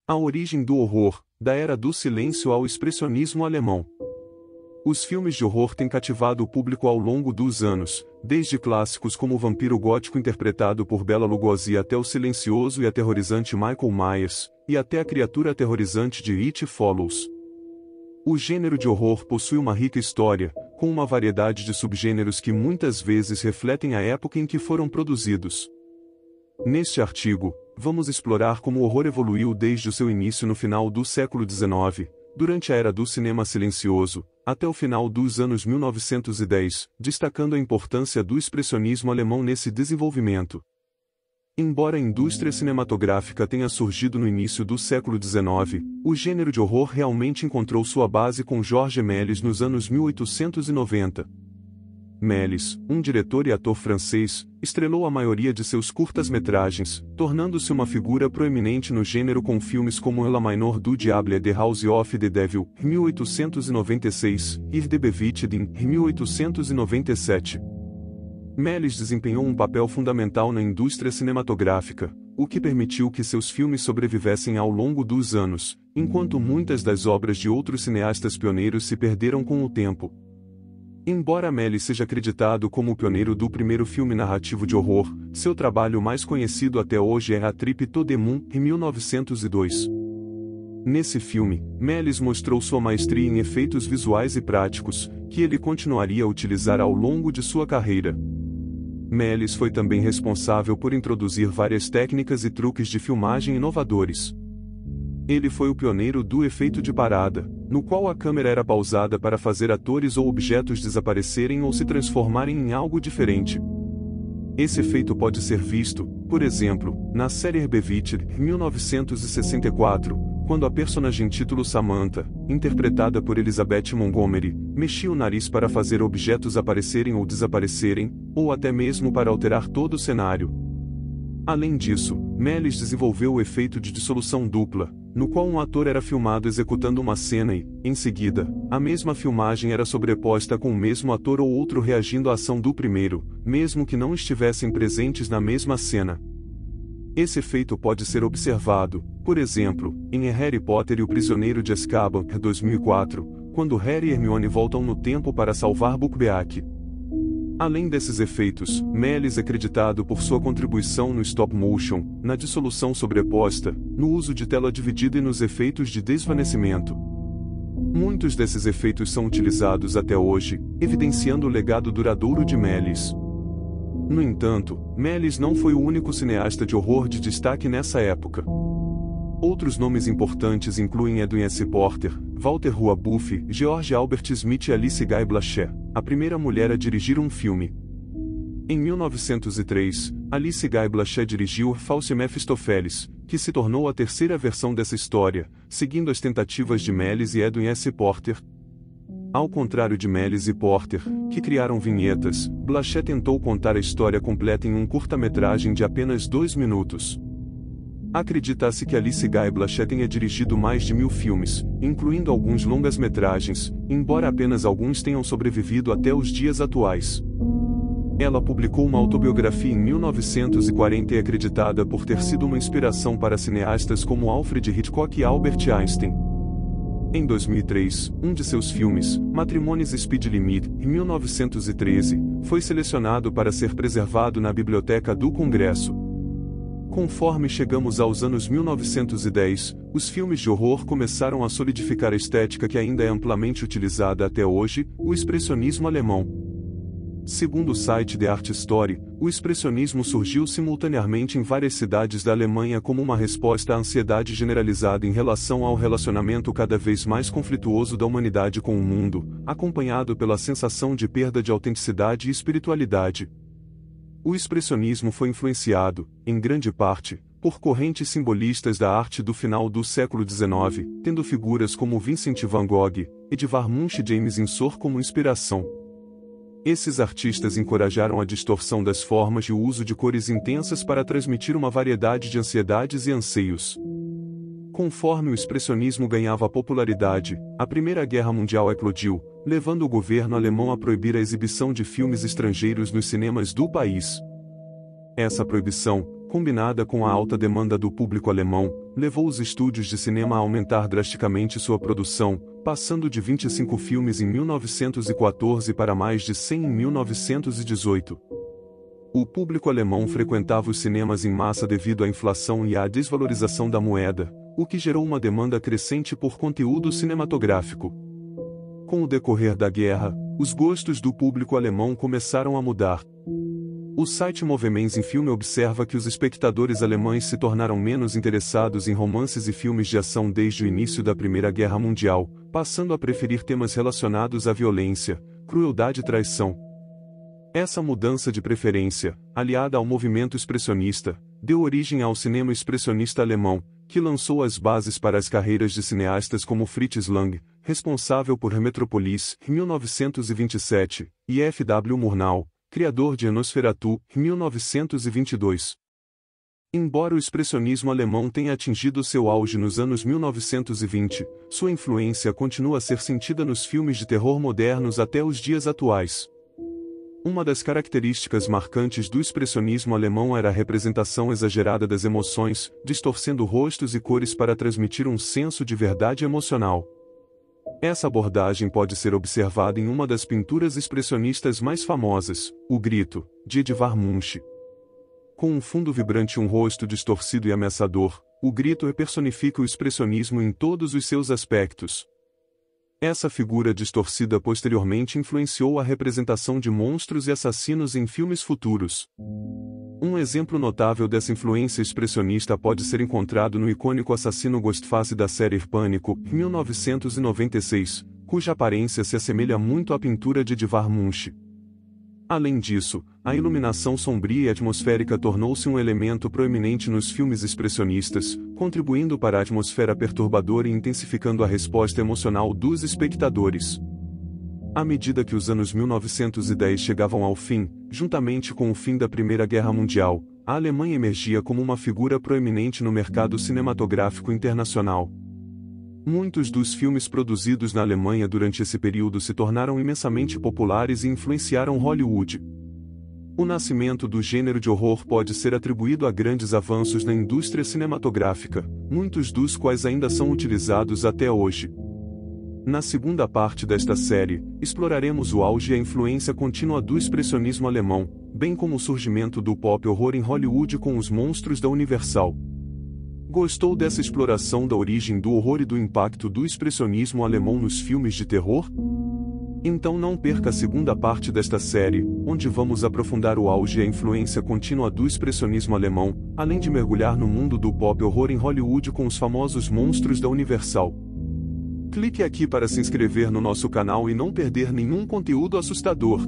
A origem do horror, da era do silêncio ao expressionismo alemão. Os filmes de horror têm cativado o público ao longo dos anos, desde clássicos como O Vampiro Gótico interpretado por Bela Lugosi até o silencioso e aterrorizante Michael Myers, e até a criatura aterrorizante de It Follows. O gênero de horror possui uma rica história, com uma variedade de subgêneros que muitas vezes refletem a época em que foram produzidos. Neste artigo, vamos explorar como o horror evoluiu desde o seu início no final do século XIX, durante a era do cinema silencioso, até o final dos anos 1910, destacando a importância do expressionismo alemão nesse desenvolvimento. Embora a indústria cinematográfica tenha surgido no início do século XIX, o gênero de horror realmente encontrou sua base com Georges Méliès nos anos 1890. Méliès, um diretor e ator francês, estrelou a maioria de seus curtas-metragens, tornando-se uma figura proeminente no gênero com filmes como La Manor du Diable et The House of the Devil, 1896, e The Bewitched, 1897. Méliès desempenhou um papel fundamental na indústria cinematográfica, o que permitiu que seus filmes sobrevivessem ao longo dos anos, enquanto muitas das obras de outros cineastas pioneiros se perderam com o tempo. Embora Méliès seja acreditado como o pioneiro do primeiro filme narrativo de horror, seu trabalho mais conhecido até hoje é A Trip to the Moon, em 1902. Nesse filme, Méliès mostrou sua maestria em efeitos visuais e práticos, que ele continuaria a utilizar ao longo de sua carreira. Méliès foi também responsável por introduzir várias técnicas e truques de filmagem inovadores. Ele foi o pioneiro do efeito de parada, no qual a câmera era pausada para fazer atores ou objetos desaparecerem ou se transformarem em algo diferente. Esse efeito pode ser visto, por exemplo, na série Bewitched, 1964, quando a personagem título Samantha, interpretada por Elizabeth Montgomery, mexia o nariz para fazer objetos aparecerem ou desaparecerem, ou até mesmo para alterar todo o cenário. Além disso, Méliès desenvolveu o efeito de dissolução dupla, no qual um ator era filmado executando uma cena e, em seguida, a mesma filmagem era sobreposta com o mesmo ator ou outro reagindo à ação do primeiro, mesmo que não estivessem presentes na mesma cena. Esse efeito pode ser observado, por exemplo, em Harry Potter e o Prisioneiro de Azkaban, 2004, quando Harry e Hermione voltam no tempo para salvar Buckbeak. Além desses efeitos, Méliès é creditado por sua contribuição no stop motion, na dissolução sobreposta, no uso de tela dividida e nos efeitos de desvanecimento. Muitos desses efeitos são utilizados até hoje, evidenciando o legado duradouro de Méliès. No entanto, Méliès não foi o único cineasta de horror de destaque nessa época. Outros nomes importantes incluem Edwin S. Porter, Walter Rua Buffy, George Albert Smith e Alice Guy Blaché, a primeira mulher a dirigir um filme. Em 1903, Alice Guy Blaché dirigiu Fausse Mephistopheles, que se tornou a terceira versão dessa história, seguindo as tentativas de Méliès e Edwin S. Porter. Ao contrário de Méliès e Porter, que criaram vinhetas, Blaché tentou contar a história completa em um curta-metragem de apenas 2 minutos. Acredita-se que Alice Guy Blaché tenha dirigido mais de 1000 filmes, incluindo alguns longas-metragens, embora apenas alguns tenham sobrevivido até os dias atuais. Ela publicou uma autobiografia em 1940 e é acreditada por ter sido uma inspiração para cineastas como Alfred Hitchcock e Albert Einstein. Em 2003, um de seus filmes, Matrimônios Speed Limit, em 1913, foi selecionado para ser preservado na Biblioteca do Congresso. Conforme chegamos aos anos 1910, os filmes de horror começaram a solidificar a estética que ainda é amplamente utilizada até hoje, o expressionismo alemão. Segundo o site The Art Story, o expressionismo surgiu simultaneamente em várias cidades da Alemanha como uma resposta à ansiedade generalizada em relação ao relacionamento cada vez mais conflituoso da humanidade com o mundo, acompanhado pela sensação de perda de autenticidade e espiritualidade. O expressionismo foi influenciado, em grande parte, por correntes simbolistas da arte do final do século XIX, tendo figuras como Vincent van Gogh, Edvard Munch e James Ensor como inspiração. Esses artistas encorajaram a distorção das formas e o uso de cores intensas para transmitir uma variedade de ansiedades e anseios. Conforme o expressionismo ganhava popularidade, a Primeira Guerra Mundial eclodiu, levando o governo alemão a proibir a exibição de filmes estrangeiros nos cinemas do país. Essa proibição, combinada com a alta demanda do público alemão, levou os estúdios de cinema a aumentar drasticamente sua produção, passando de 25 filmes em 1914 para mais de 100 em 1918. O público alemão frequentava os cinemas em massa devido à inflação e à desvalorização da moeda, o que gerou uma demanda crescente por conteúdo cinematográfico. Com o decorrer da guerra, os gostos do público alemão começaram a mudar. O site Movements em Filme observa que os espectadores alemães se tornaram menos interessados em romances e filmes de ação desde o início da Primeira Guerra Mundial, passando a preferir temas relacionados à violência, crueldade e traição. Essa mudança de preferência, aliada ao movimento expressionista, deu origem ao cinema expressionista alemão, que lançou as bases para as carreiras de cineastas como Fritz Lang, responsável por Metropolis, em 1927, e F. W. Murnau, criador de Nosferatu, em 1922. Embora o expressionismo alemão tenha atingido seu auge nos anos 1920, sua influência continua a ser sentida nos filmes de terror modernos até os dias atuais. Uma das características marcantes do expressionismo alemão era a representação exagerada das emoções, distorcendo rostos e cores para transmitir um senso de verdade emocional. Essa abordagem pode ser observada em uma das pinturas expressionistas mais famosas, O Grito, de Edvard Munch. Com um fundo vibrante e um rosto distorcido e ameaçador, O Grito personifica o expressionismo em todos os seus aspectos. Essa figura distorcida posteriormente influenciou a representação de monstros e assassinos em filmes futuros. Um exemplo notável dessa influência expressionista pode ser encontrado no icônico assassino Ghostface da série Pânico, em 1996, cuja aparência se assemelha muito à pintura de Edvard Munch. Além disso, a iluminação sombria e atmosférica tornou-se um elemento proeminente nos filmes expressionistas, contribuindo para a atmosfera perturbadora e intensificando a resposta emocional dos espectadores. À medida que os anos 1910 chegavam ao fim, juntamente com o fim da Primeira Guerra Mundial, a Alemanha emergia como uma figura proeminente no mercado cinematográfico internacional. Muitos dos filmes produzidos na Alemanha durante esse período se tornaram imensamente populares e influenciaram Hollywood. O nascimento do gênero de horror pode ser atribuído a grandes avanços na indústria cinematográfica, muitos dos quais ainda são utilizados até hoje. Na segunda parte desta série, exploraremos o auge e a influência contínua do expressionismo alemão, bem como o surgimento do pop horror em Hollywood com os monstros da Universal. Gostou dessa exploração da origem do horror e do impacto do expressionismo alemão nos filmes de terror? Então não perca a segunda parte desta série, onde vamos aprofundar o auge e a influência contínua do expressionismo alemão, além de mergulhar no mundo do pop horror em Hollywood com os famosos monstros da Universal. Clique aqui para se inscrever no nosso canal e não perder nenhum conteúdo assustador.